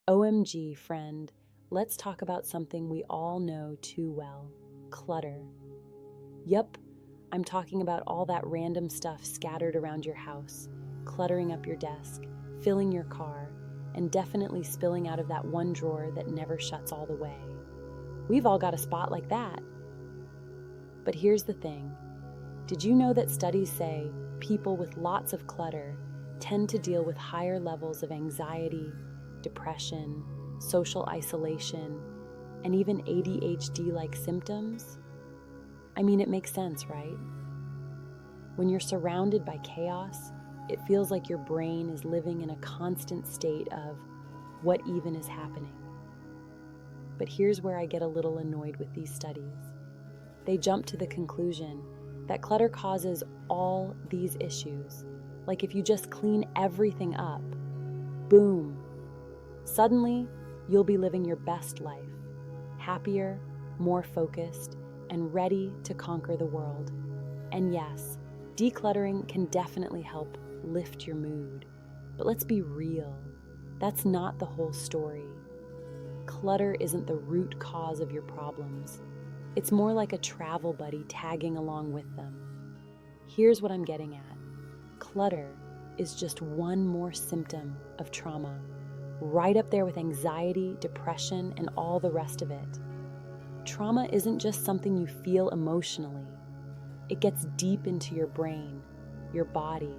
OMG, friend, let's talk about something we all know too well: clutter. Yup, I'm talking about all that random stuff scattered around your house, cluttering up your desk, filling your car, and definitely spilling out of that one drawer that never shuts all the way. We've all got a spot like that. But here's the thing. Did you know that studies say people with lots of clutter tend to deal with higher levels of anxiety, depression, social isolation, and even ADHD-like symptoms? I mean, it makes sense, right? When you're surrounded by chaos, it feels like your brain is living in a constant state of what even is happening. But here's where I get a little annoyed with these studies. They jump to the conclusion that clutter causes all these issues. Like if you just clean everything up, boom, suddenly you'll be living your best life, happier, more focused, and ready to conquer the world. And yes, decluttering can definitely help lift your mood. But let's be real, that's not the whole story. Clutter isn't the root cause of your problems. It's more like a travel buddy tagging along with them. Here's what I'm getting at. Clutter is just one more symptom of trauma, right up there with anxiety, depression, and all the rest of it. Trauma isn't just something you feel emotionally. It gets deep into your brain, your body,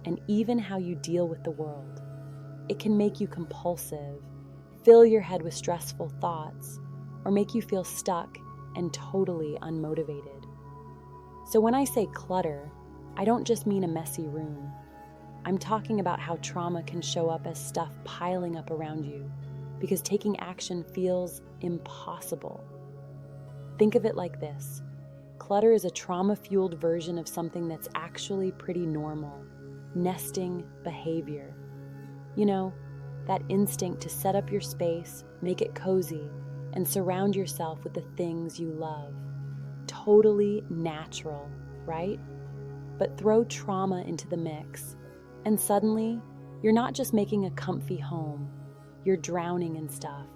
and even how you deal with the world. It can make you compulsive, fill your head with stressful thoughts, or make you feel stuck and totally unmotivated. So when I say clutter, I don't just mean a messy room. I'm talking about how trauma can show up as stuff piling up around you because taking action feels impossible. Think of it like this. Clutter is a trauma-fueled version of something that's actually pretty normal, nesting behavior. You know, that instinct to set up your space, make it cozy, and surround yourself with the things you love. Totally natural, right? But throw trauma into the mix, and suddenly, you're not just making a comfy home, you're drowning in stuff,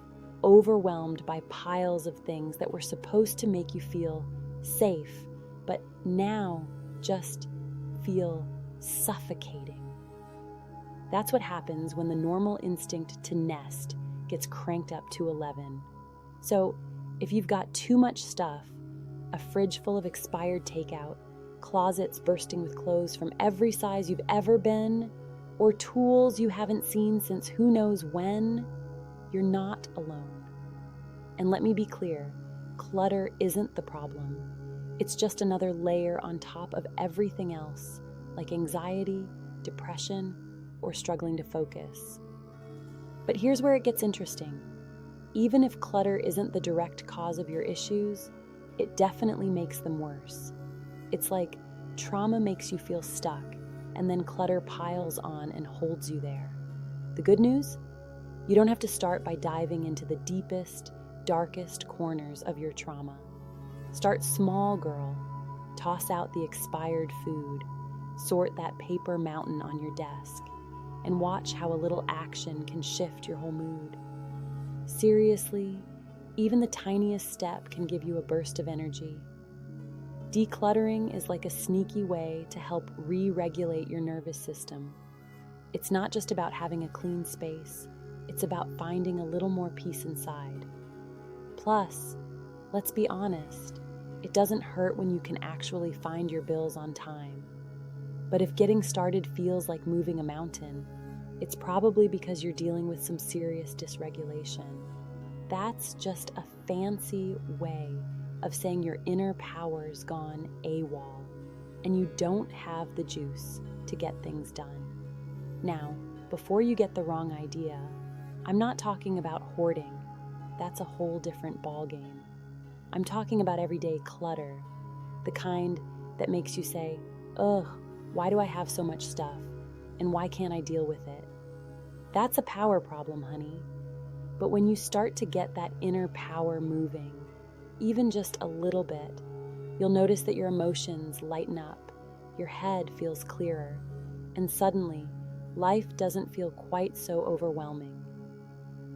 overwhelmed by piles of things that were supposed to make you feel safe, but now just feel suffocating. That's what happens when the normal instinct to nest gets cranked up to 11. So, if you've got too much stuff, a fridge full of expired takeout, closets bursting with clothes from every size you've ever been, or tools you haven't seen since who knows when, you're not alone. And let me be clear, clutter isn't the problem. It's just another layer on top of everything else, like anxiety, depression, or struggling to focus. But here's where it gets interesting. Even if clutter isn't the direct cause of your issues, it definitely makes them worse. It's like trauma makes you feel stuck, and then clutter piles on and holds you there. The good news? You don't have to start by diving into the deepest, darkest corners of your trauma. Start small, girl. Toss out the expired food. Sort that paper mountain on your desk. And watch how a little action can shift your whole mood. Seriously, even the tiniest step can give you a burst of energy. Decluttering is like a sneaky way to help re-regulate your nervous system. It's not just about having a clean space, it's about finding a little more peace inside. Plus, let's be honest, it doesn't hurt when you can actually find your bills on time. But if getting started feels like moving a mountain, it's probably because you're dealing with some serious dysregulation. That's just a fancy way of saying your inner power's gone AWOL, and you don't have the juice to get things done. Now, before you get the wrong idea, I'm not talking about hoarding. That's a whole different ballgame. I'm talking about everyday clutter, the kind that makes you say, ugh, why do I have so much stuff? And why can't I deal with it? That's a power problem, honey. But when you start to get that inner power moving, even just a little bit, you'll notice that your emotions lighten up, your head feels clearer, and suddenly, life doesn't feel quite so overwhelming.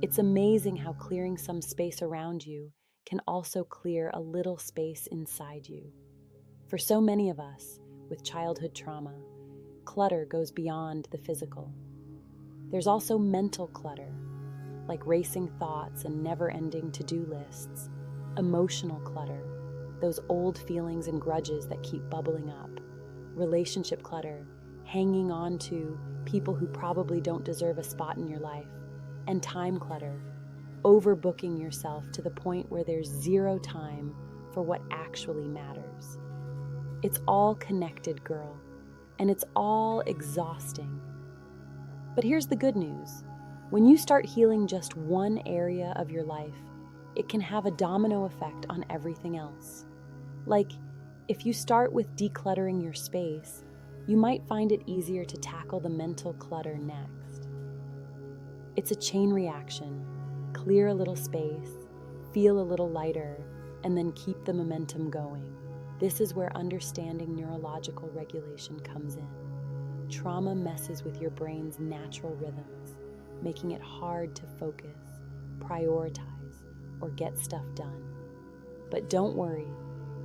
It's amazing how clearing some space around you can also clear a little space inside you. For so many of us with childhood trauma, clutter goes beyond the physical. There's also mental clutter, like racing thoughts and never-ending to-do lists, emotional clutter, those old feelings and grudges that keep bubbling up, relationship clutter, hanging on to people who probably don't deserve a spot in your life, and time clutter, overbooking yourself to the point where there's zero time for what actually matters. It's all connected, girl, and it's all exhausting. But here's the good news. When you start healing just one area of your life, it can have a domino effect on everything else. Like, if you start with decluttering your space, you might find it easier to tackle the mental clutter next. It's a chain reaction. Clear a little space, feel a little lighter, and then keep the momentum going. This is where understanding neurological regulation comes in. Trauma messes with your brain's natural rhythms, making it hard to focus, prioritize, or get stuff done. But don't worry,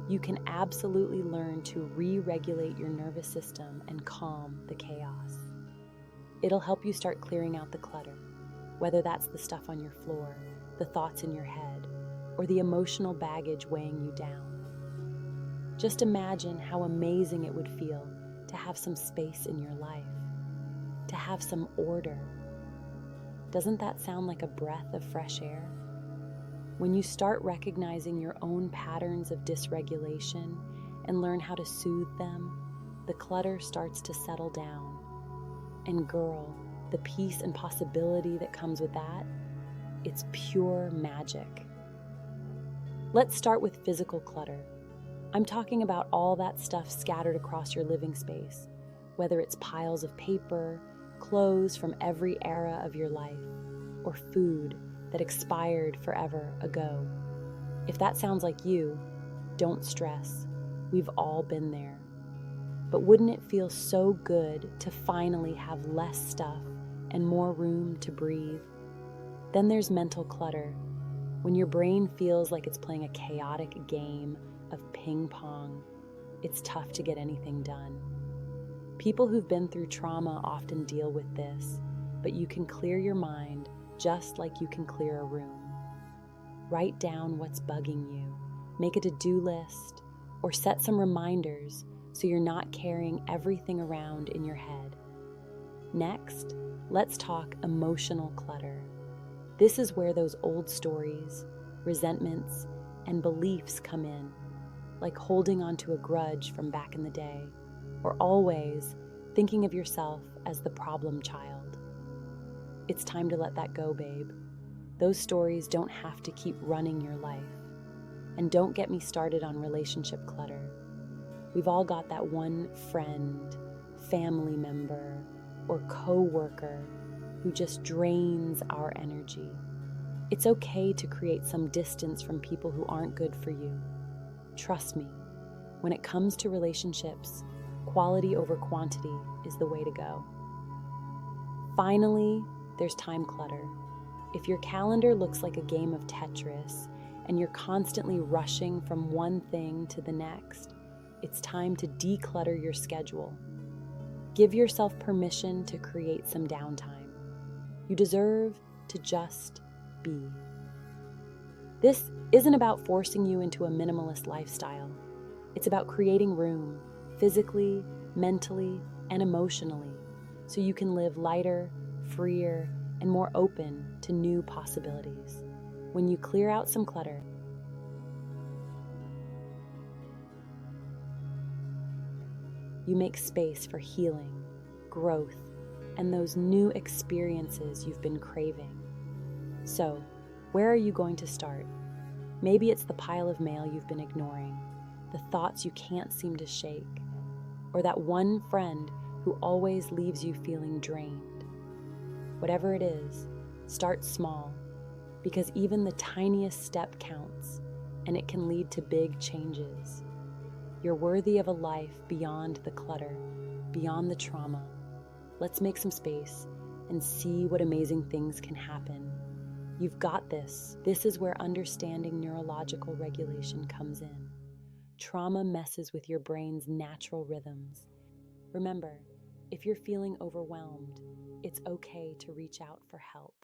you can absolutely learn to re-regulate your nervous system and calm the chaos. It'll help you start clearing out the clutter, whether that's the stuff on your floor, the thoughts in your head, or the emotional baggage weighing you down. Just imagine how amazing it would feel to have some space in your life, to have some order. Doesn't that sound like a breath of fresh air? When you start recognizing your own patterns of dysregulation and learn how to soothe them, the clutter starts to settle down. And girl, the peace and possibility that comes with that, it's pure magic. Let's start with physical clutter. I'm talking about all that stuff scattered across your living space, whether it's piles of paper, clothes from every era of your life, or food that expired forever ago. If that sounds like you, don't stress. We've all been there. But wouldn't it feel so good to finally have less stuff and more room to breathe? Then there's mental clutter, when your brain feels like it's playing a chaotic game of ping pong. It's tough to get anything done. People who've been through trauma often deal with this, but you can clear your mind just like you can clear a room. Write down what's bugging you, make a to-do list, or set some reminders so you're not carrying everything around in your head. Next, let's talk emotional clutter. This is where those old stories, resentments, and beliefs come in, like holding onto a grudge from back in the day, or always thinking of yourself as the problem child. It's time to let that go, babe. Those stories don't have to keep running your life. And don't get me started on relationship clutter. We've all got that one friend, family member, or co-worker who just drains our energy. It's okay to create some distance from people who aren't good for you. Trust me, when it comes to relationships, quality over quantity is the way to go. Finally, there's time clutter. If your calendar looks like a game of Tetris and you're constantly rushing from one thing to the next, it's time to declutter your schedule. Give yourself permission to create some downtime. You deserve to just be. This isn't about forcing you into a minimalist lifestyle. It's about creating room, physically, mentally, and emotionally, so you can live lighter, freer, and more open to new possibilities. When you clear out some clutter, you make space for healing, growth, and those new experiences you've been craving. So, where are you going to start? Maybe it's the pile of mail you've been ignoring, the thoughts you can't seem to shake, or that one friend who always leaves you feeling drained. Whatever it is, start small, because even the tiniest step counts, and it can lead to big changes. You're worthy of a life beyond the clutter, beyond the trauma. Let's make some space and see what amazing things can happen. You've got this. This is where understanding neurological regulation comes in. Trauma messes with your brain's natural rhythms. Remember, if you're feeling overwhelmed, it's okay to reach out for help.